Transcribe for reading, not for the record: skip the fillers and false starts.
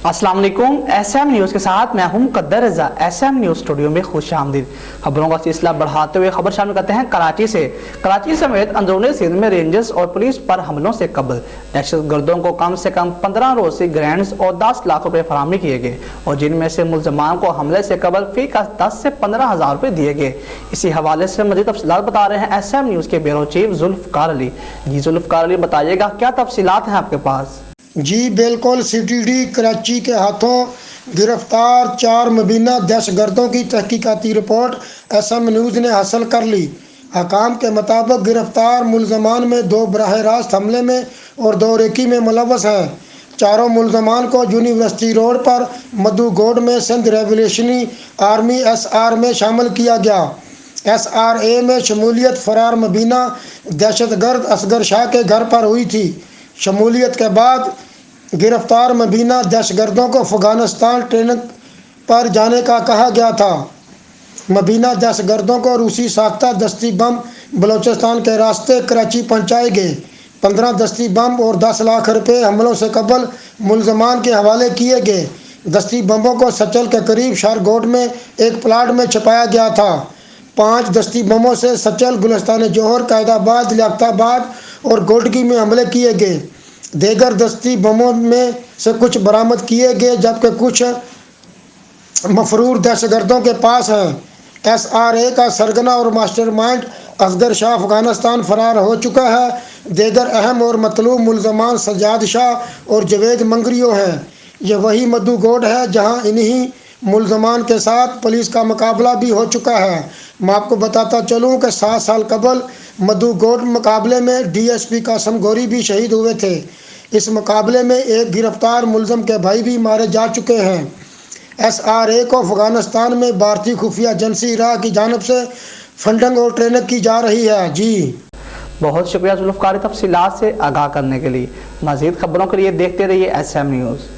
السلام علیکم، S M news کے ساتھ میں ہوں مقدر رضا۔ ایس ایم نیوز اسٹوڈیو میں خوش آمدید۔ خبروں کا سلسلہ بڑھاتے ہوئے خبر شامل کرتے ہیں کراچی سمیت اندرونی سندھ میں رینجرز اور پولیس پر حملوں سے قبل دہشت گردوں کو کم سے کم 15 روزی گرینڈز اور 10 لاکھ روپے فراہمی کیے گئے، اور جن میں سے ملزمان کو حملے سے قبل فی کا 10 سے 15 ہزار روپے دیے گئے۔ اسی حوالے سے مزید تفصیلات بتا رہے ہیں ایس ایم نیوز کے بیورو چیف ذوالفقار علی۔ جی ذوالفقار علی، بتائیے گا کیا تفصیلات ہیں آپ کے پاس؟ جی بالکل، سی ٹی ڈی کراچی کے ہاتھوں گرفتار 4 مبینہ دہشت گردوں کی تحقیقاتی رپورٹ ایس ایم نیوز نے حاصل کر لی۔ حکام کے مطابق گرفتار ملزمان میں 2 براہ راست حملے میں اور 2 ریکی میں ملوث ہیں۔ چاروں ملزمان کو یونیورسٹی روڈ پر مدو گوڈ میں Sindh revolutionary army S R میں شامل کیا گیا۔ ایس آر اے میں شمولیت فرار مبینہ دہشت گرد اصغر شاہ کے گھر پر ہوئی تھی۔ شمولیت کے بعد گرفتار مبینہ دہشت گردوں کو افغانستان ٹریننگ پر جانے کا کہا گیا تھا۔ مبینہ دہشت گردوں کو روسی ساختہ دستی بم بلوچستان کے راستے کراچی پہنچائے گئے۔ 15 دستی بم اور 10 لاکھ روپے حملوں سے قبل ملزمان کے حوالے کیے گئے۔ دستی بموں کو سچل کے قریب شارگوٹ میں ایک پلاٹ میں چھپایا گیا تھا۔ 5 دستی بموں سے سچل، گلستان جوہر، قائد آباد، لیاقت آباد اور گولڈکی میں حملے کیے گئے۔ دیگر دستی بموں میں سے کچھ برآمد کیے گئے جبکہ کچھ مفرور دہشت گردوں کے پاس ہیں۔ ایس آر اے کا سرگنا اور ماسٹر مائنڈ اصغر شاہ افغانستان فرار ہو چکا ہے۔ دیگر اہم اور مطلوب ملزمان سجاد شاہ اور جوید منگریو ہیں۔ یہ وہی مدو گوڈ ہے جہاں انہی ملزمان کے ساتھ پولیس کا مقابلہ بھی ہو چکا ہے۔ میں آپ کو بتاتا چلوں کہ 7 سال قبل مدو گوڈ مقابلے میں ڈی ایس پی قاسم گوری بھی شہید ہوئے تھے۔ اس مقابلے میں ایک گرفتار ملزم کے بھائی بھی مارے جا چکے ہیں۔ ایس آر اے کو افغانستان میں بھارتی خفیہ ایجنسی را کی جانب سے فنڈنگ اور ٹریننگ کی جا رہی ہے۔ جی بہت شکریہ ذوالفقار، تفصیلات سے آگاہ کرنے کے لیے۔ مزید خبروں کے لیے دیکھتے رہیے ایس ایم نیوز۔